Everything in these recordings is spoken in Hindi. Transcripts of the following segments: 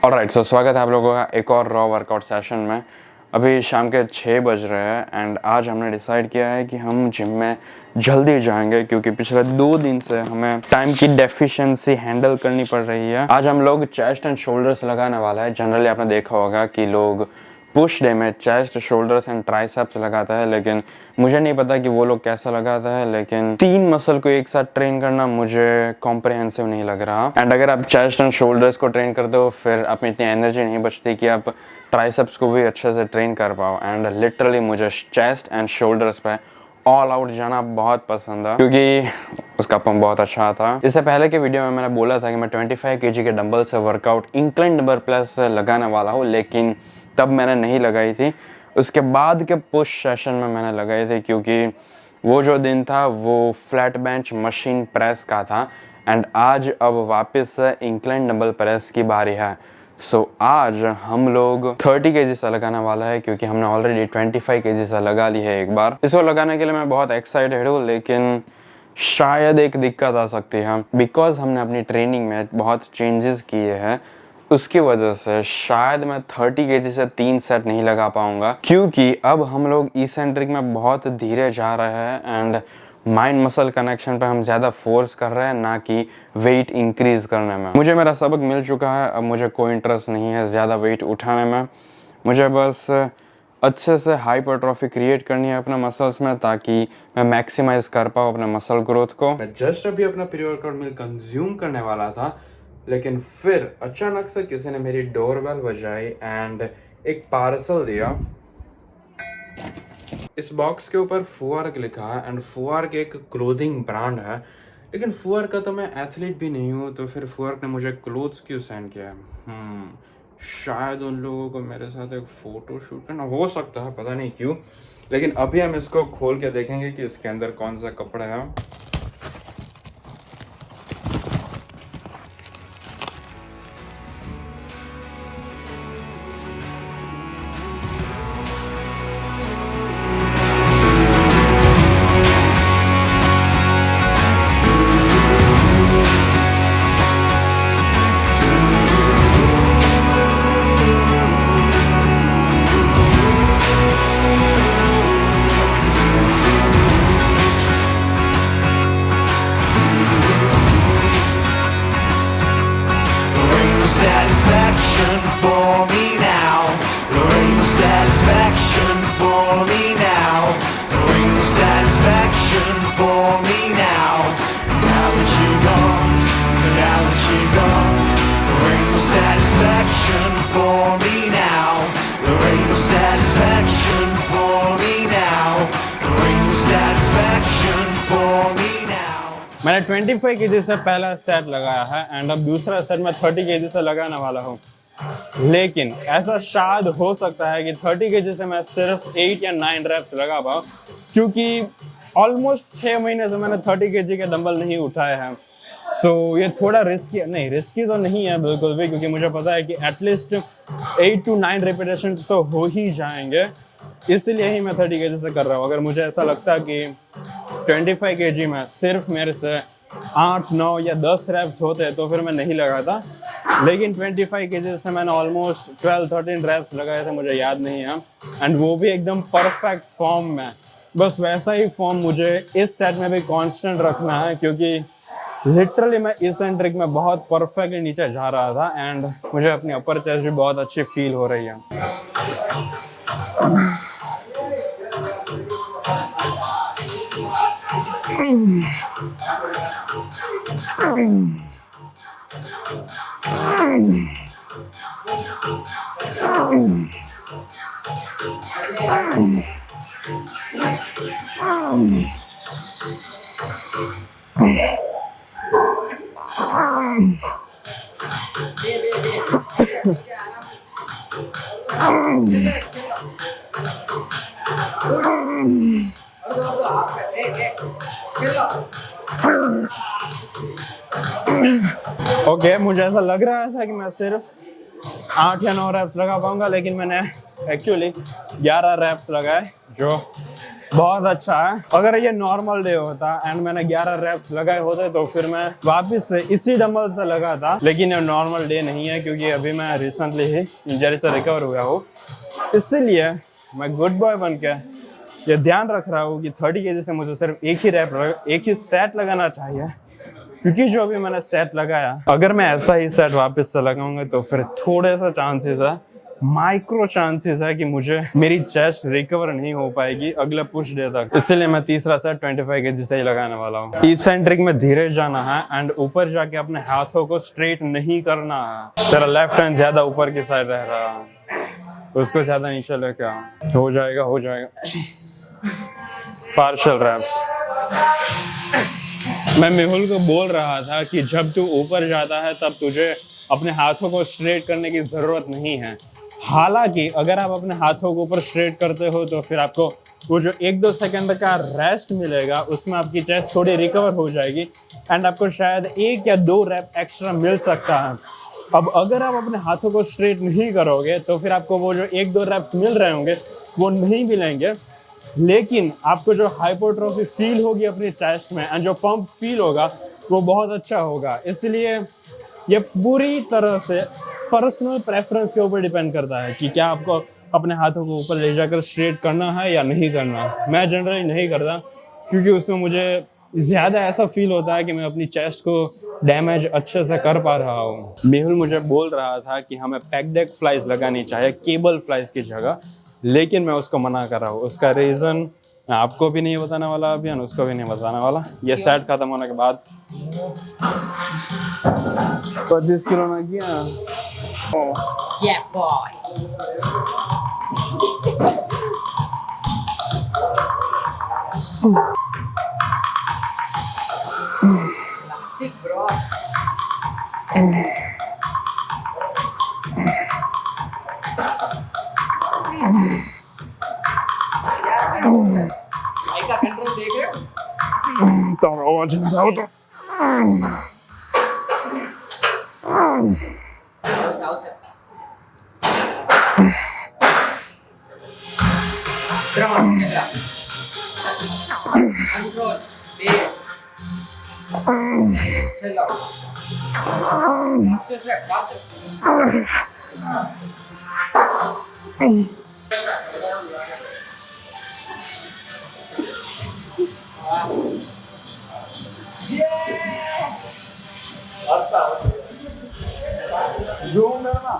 ऑलराइट, सो स्वागत है आप लोगों का एक और रॉ वर्कआउट सेशन में। अभी शाम के 6 बज रहे हैं एंड आज हमने डिसाइड किया है कि हम जिम में जल्दी जाएंगे क्योंकि पिछले 2 दिन से हमें टाइम की डेफिशिएंसी हैंडल करनी पड़ रही है। आज हम लोग चेस्ट एंड शोल्डर्स लगाने वाला है। जनरली आपने देखा होगा कि लोग पुश डे में चेस्ट, शोल्डर्स एंड ट्राइसेप्स लगाता है, लेकिन मुझे नहीं पता कि वो लोग कैसा लगाता है। लेकिन 3 मसल को एक साथ ट्रेन करना मुझे कॉम्प्रिहेंसिव नहीं लग रहा। एंड अगर आप चेस्ट एंड शोल्डर्स को ट्रेन करते हो फिर आप में इतनी एनर्जी नहीं बचती कि आप ट्राइसेप्स को भी अच्छे से ट्रेन कर पाओ। एंड लिटरली मुझे चेस्ट एंड शोल्डर्स पे ऑल आउट जाना बहुत पसंद है क्योंकि उसका पंप बहुत अच्छा था। इससे पहले के वीडियो में मैंने बोला था कि मैं 25 kg के डंबल से वर्कआउट इंक्लाइन डंबल प्रेस से लगाने वाला हूँ, लेकिन तब मैंने नहीं लगाई थी। उसके बाद के पुश सेशन में मैंने लगाई थी क्योंकि वो जो दिन था वो फ्लैट बेंच मशीन प्रेस का था एंड आज अब वापस से इंक्लाइन डंबल प्रेस की बारी है। सो आज हम लोग 30 kg से लगाने वाला है क्योंकि हमने ऑलरेडी 25 kg से लगा ली है एक बार। इसको लगाने के लिए मैं बहुत एक्साइटेड हूँ, लेकिन शायद एक दिक्कत आ सकती है बिकॉज हमने अपनी ट्रेनिंग में बहुत चेंजेस किए हैं। उसकी वजह से शायद मैं 30 kg से 3 सेट नहीं लगा पाऊंगा क्योंकि अब हम लोग इसेंट्रिक में बहुत धीरे जा रहे हैं एंड माइंड मसल कनेक्शन पे हम ज़्यादा फोर्स कर रहे हैं, ना कि वेट इंक्रीज करने में। मुझे मेरा सबक मिल चुका है, अब मुझे कोई इंटरेस्ट नहीं है ज़्यादा वेट उठाने में। मुझे बस अच्छे से हाइपरट्रॉफी क्रिएट करनी है अपने मसल्स में ताकि मैं मैक्सिमाइज कर पाऊँ अपने मसल ग्रोथ को। मैं जस्ट अभी अपना प्री-वर्कआउट मील कंज्यूम करने वाला था, लेकिन फिर अचानक से किसी ने मेरी डोरबेल बजाई एंड एक पार्सल दिया। इस बॉक्स के ऊपर फुआर्क लिखा है एंड फुआर्क एक क्लोथिंग ब्रांड है, लेकिन फुआर्क का तो मैं एथलीट भी नहीं हूँ, तो फिर फुआर्क ने मुझे क्लोथ्स क्यों सेंड किया है? शायद उन लोगों को मेरे साथ एक फ़ोटो शूट करना हो सकता है, पता नहीं क्यों। लेकिन अभी हम इसको खोल के देखेंगे कि इसके अंदर कौन सा कपड़ा है। मैंने 25 kg से पहला सेट लगाया है एंड अब दूसरा सेट मैं 30 kg से लगाने वाला हूँ। लेकिन ऐसा शायद हो सकता है कि 30 kg से मैं सिर्फ 8 या 9 रेप्स लगा पाऊँ क्योंकि ऑलमोस्ट 6 महीने से मैंने 30 kg के डंबल नहीं उठाए हैं। सो ये थोड़ा रिस्की तो नहीं है बिल्कुल भी, क्योंकि मुझे पता है कि एटलीस्ट 8 to 9 रेपिटेशंस तो हो ही जाएंगे, इसलिए ही मैं 30 kg से कर रहा हूँ। अगर मुझे ऐसा लगता है कि 25 kg में सिर्फ मेरे से 8, 9 या 10 रेप्स होते तो फिर मैं नहीं लगाता, लेकिन 25 kg से मैंने ऑलमोस्ट 12-13 रेप्स लगाए थे, मुझे याद नहीं है, एंड वो भी एकदम परफेक्ट फॉर्म में। बस वैसा ही फॉर्म मुझे इस सेट में भी कांस्टेंट रखना है क्योंकि लिटरली मैं इसेंट्रिक में बहुत परफेक्टली नीचे जा रहा था एंड मुझे अपनी अपर चेस्ट भी बहुत अच्छी फील हो रही है। ओके, मुझे ऐसा लग रहा था कि मैं सिर्फ 8 या 9 रैप्स लगा पाऊंगा, लेकिन मैंने एक्चुअली 11 रैप्स लगाए, जो बहुत अच्छा है। अगर ये नॉर्मल डे होता एंड मैंने 11 रेप्स लगाए होते तो फिर मैं वापस से इसी डंबल से लगा था, लेकिन ये नॉर्मल डे नहीं है क्योंकि अभी मैं रिसेंटली ही इंजरी से रिकवर हुआ हूँ। इसलिए मैं गुड बॉय बन के ये ध्यान रख रहा हूँ कि 30 kg से मुझे सिर्फ एक ही सेट लगाना चाहिए, क्योंकि जो अभी मैंने सेट लगाया, अगर मैं ऐसा ही सेट वापस से लगाऊंगा तो फिर थोड़े सा चांसेस है, माइक्रो चांसेस है कि मुझे मेरी चेस्ट रिकवर नहीं हो पाएगी अगले पुश डे तक। इसलिए मैं तीसरा सेट 25 kg से ही लगाने वाला हूँ। इसेंट्रिक में धीरे जाना है एंड ऊपर जाके अपने हाथों को स्ट्रेट नहीं करना है। तेरा लेफ्ट हैंड ज्यादा ऊपर की साइड रह रहा है, उसको ज्यादा नीचे लेके आ। हो जाएगा पार्शियल रैप्स। मैं मेहुल को बोल रहा था कि जब तू ऊपर जाता है तब तुझे अपने हाथों को स्ट्रेट करने की जरूरत नहीं है। हालांकि अगर आप अपने हाथों को ऊपर स्ट्रेट करते हो तो फिर आपको वो जो 1-2 सेकंड का रेस्ट मिलेगा उसमें आपकी चेस्ट थोड़ी रिकवर हो जाएगी एंड आपको शायद 1 या 2 रैप एक्स्ट्रा मिल सकता है। अब अगर आप अपने हाथों को स्ट्रेट नहीं करोगे तो फिर आपको वो जो 1-2 रैप्स मिल रहे होंगे वो नहीं मिलेंगे, लेकिन आपको जो हाइपोट्रोफी फील होगी अपनी चेस्ट में एंड जो पंप फील होगा वो बहुत अच्छा होगा। इसलिए ये पूरी तरह से पर्सनल प्रेफरेंस के ऊपर डिपेंड करता है कि क्या आपको अपने हाथों को ऊपर ले जाकर स्ट्रेट करना है या नहीं करना है। मैं जनरली नहीं करता क्योंकि उसमें मुझे ज़्यादा ऐसा फील होता है कि मैं अपनी चेस्ट को डैमेज अच्छे से कर पा रहा हूँ। मेहुल मुझे बोल रहा था कि हमें पैक्ड फ्लाइज लगानी चाहिए केबल फ्लाइज की जगह, लेकिन मैं उसको मना कर रहा हूँ। उसका रीज़न मैं आपको भी नहीं बताने वाला अभी, उसको भी नहीं बताने वाला। ये सेट खत्म होने के बाद 25 किलो ना किया। Yeah, boy. Classic, bro. भाई का कंट्रोल देख रहे हो? तो आवाज नहीं जाओ तो जूम करना।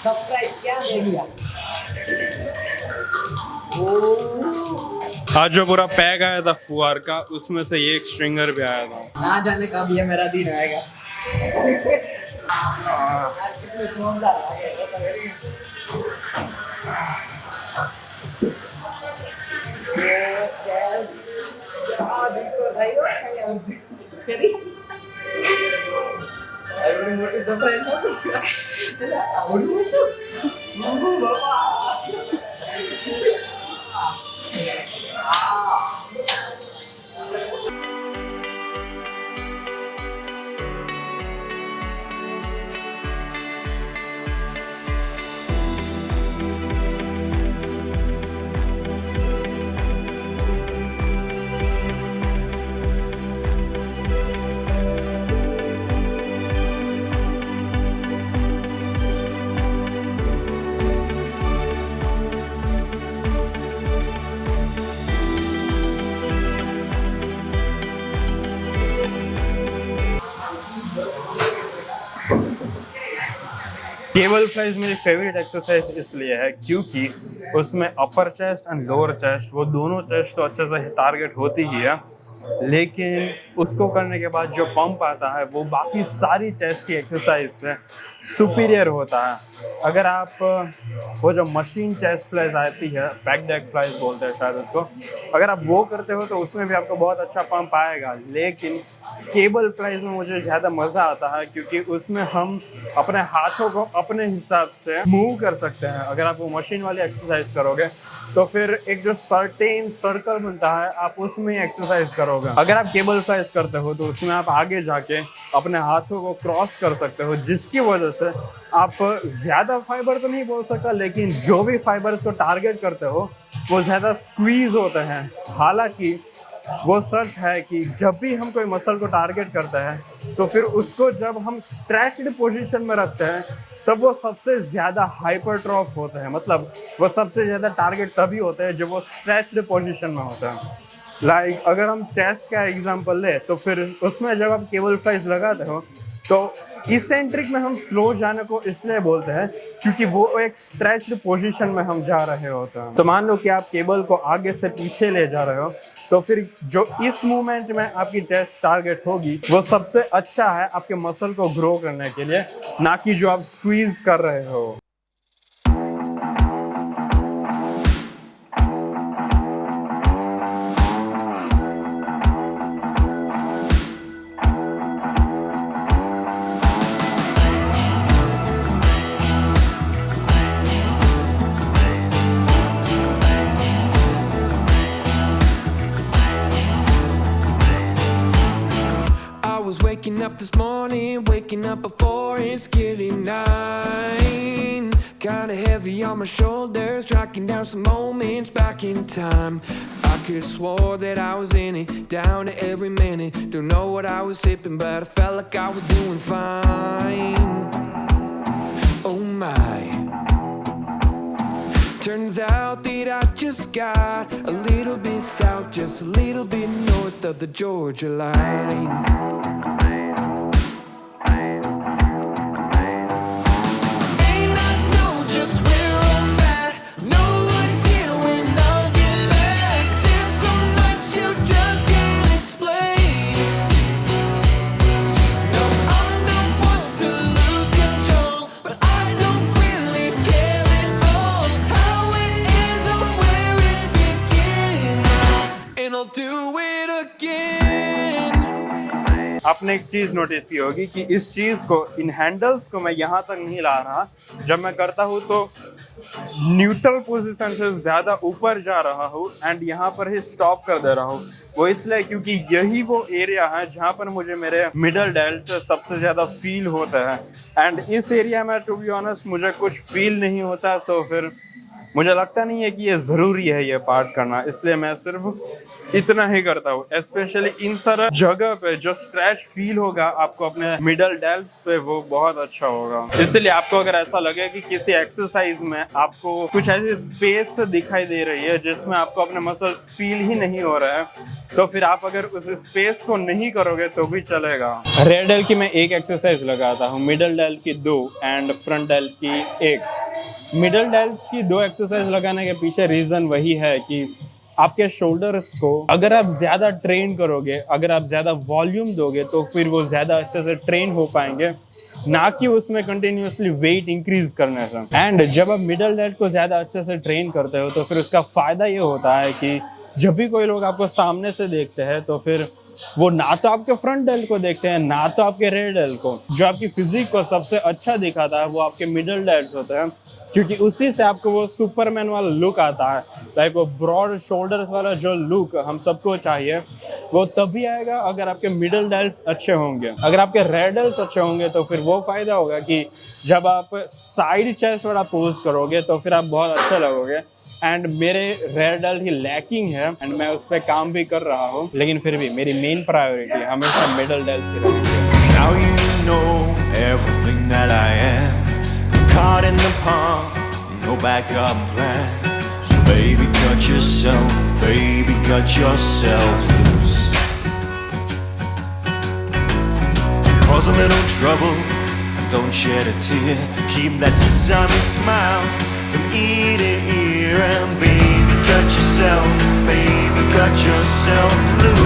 सरप्राइज क्या दे दिया? आज जो पूरा पैक आया था फुआर का, उसमें से ये एक स्ट्रिंगर भी आया था। ना जाने कब ये मेरा दिन आएगा। मोटी सरप्राइज केबल फ्लाइज मेरी फेवरेट एक्सरसाइज इसलिए है क्योंकि उसमें अपर चेस्ट एंड लोअर चेस्ट, वो दोनों चेस्ट तो अच्छे से टारगेट होती ही है, लेकिन उसको करने के बाद जो पंप आता है वो बाकी सारी चेस्ट की एक्सरसाइज से सुपीरियर होता है। अगर आप वो जो मशीन चेस्ट फ्लाइज आती है, पैक्ड फ्लाइज बोलते हैं शायद उसको, अगर आप वो करते हो तो उसमें भी आपको बहुत अच्छा पंप आएगा। लेकिन केबल फ्लाइज में मुझे ज़्यादा मज़ा आता है क्योंकि उसमें हम अपने हाथों को अपने हिसाब से मूव कर सकते हैं। अगर आप वो मशीन वाली एक्सरसाइज करोगे तो फिर एक जो सर्टेन सर्कल बनता है आप उसमें एक्सरसाइज करोगे। अगर आप केबल फ्लाइज करते हो तो उसमें आप आगे जाके अपने हाथों को क्रॉस कर सकते हो, जिसकी वजह से आप ज़्यादा फाइबर तो नहीं बोल सकता, लेकिन जो भी फाइबर्स को टारगेट करते हो वो ज़्यादा स्क्वीज होते हैं। हालांकि वो सच है कि जब भी हम कोई मसल को टारगेट करते हैं तो फिर उसको जब हम स्ट्रेच्ड पोजीशन में रखते हैं तब वो सबसे ज़्यादा हाइपरट्रॉफ होते हैं। मतलब वो सबसे ज़्यादा टारगेट तभी होते हैं जब वो स्ट्रेच्ड पोजीशन में होते हैं। लाइक अगर हम चेस्ट का एग्जांपल ले तो फिर उसमें जब आप केबल फ्लाइज लगाते हो तो इसेंट्रिक में हम स्लो जाने को इसलिए बोलते हैं क्योंकि वो एक स्ट्रेच्ड पोजीशन में हम जा रहे होते हैं। तो मान लो कि आप केबल को आगे से पीछे ले जा रहे हो तो फिर जो इस मूवमेंट में आपकी चेस्ट टारगेट होगी वो सबसे अच्छा है आपके मसल को ग्रो करने के लिए, ना कि जो आप स्क्वीज कर रहे हो। Waking up this morning, waking up before it's getting 9. Kinda heavy on my shoulders, tracking down some moments back in time. I could swore that I was in it, down to every minute. Don't know what I was sipping, but I felt like I was doing fine. Oh my. Turns out that I just got a little bit south, just a little bit north of the Georgia line. आपने एक चीज़ नोटिस की होगी कि इस चीज़ को, इन हैंडल्स को मैं यहाँ तक नहीं ला रहा। जब मैं करता हूँ तो न्यूट्रल पोजीशन से ज़्यादा ऊपर जा रहा हूँ एंड यहाँ पर ही स्टॉप कर दे रहा हूँ। वो इसलिए क्योंकि यही वो एरिया है जहाँ पर मुझे मेरे मिडल डेल्ट से सबसे ज़्यादा फील होता है। एंड इस एरिया में टू बी ऑनेस्ट मुझे कुछ फील नहीं होता, तो फिर मुझे लगता नहीं है कि ये ज़रूरी है ये पार्ट करना, इसलिए मैं सिर्फ इतना ही करता हूँ। स्पेशली इन सारा जगह पे जो स्ट्रेच फील होगा आपको अपने मिडल डेल्ट्स पे, वो बहुत अच्छा होगा। इसलिए आपको अगर ऐसा लगे कि किसी एक्सरसाइज में आपको कुछ ऐसी स्पेस दिखाई दे रही है जिसमें आपको अपने मसल्स फील ही नहीं हो रहा है, तो फिर आप अगर उस स्पेस को नहीं करोगे तो भी चलेगा। रेयर डेल्ट की मैं एक एक्सरसाइज लगाता हूँ, मिडल डेल्ट की 2 एंड फ्रंट डेल्ट की 1। मिडल डेल्ट्स की 2 एक्सरसाइज लगाने के पीछे रीज़न वही है कि आपके शोल्डर्स को अगर आप ज़्यादा ट्रेन करोगे, अगर आप ज़्यादा वॉल्यूम दोगे तो फिर वो ज़्यादा अच्छे से ट्रेन हो पाएंगे, ना कि उसमें कंटिन्यूसली वेट इंक्रीज करने से। एंड जब आप मिडल डेल्ट को ज़्यादा अच्छे से ट्रेन करते हो तो फिर उसका फ़ायदा ये होता है कि जब भी कोई लोग आपको सामने से देखते हैं तो फिर वो ना तो आपके फ्रंट डेल्ट को देखते हैं ना तो आपके रेयर डेल्ट को। जो आपकी फिजिक को सबसे अच्छा दिखाता है वो आपके मिडल डेल्ट होते हैं, क्योंकि उसी से आपको वो सुपरमैन वाला लुक आता है। लाइक वो ब्रॉड शोल्डर्स वाला जो लुक हम सबको चाहिए वो तभी आएगा अगर आपके मिडल डेल्ट्स अच्छे होंगे। अगर आपके रेयर डेल्ट्स अच्छे होंगे तो फिर वो फायदा होगा कि जब आप साइड चेस्ट वाला पोज करोगे तो फिर आप बहुत अच्छे लगोगे। एंड मेरे रेयर डेल्ट ही लैकिंग है एंड मैं उस पर काम भी कर रहा हूँ, लेकिन फिर भी मेरी मेन प्रायोरिटी हमेशा मिडल डेल्ट ही रहेगी। Now you know everything that I am. Caught in the palm, no backup plan. So baby, cut yourself loose. Cause a little trouble, don't shed a tear. Keep that sunny smile from ear to ear. And baby, cut yourself loose.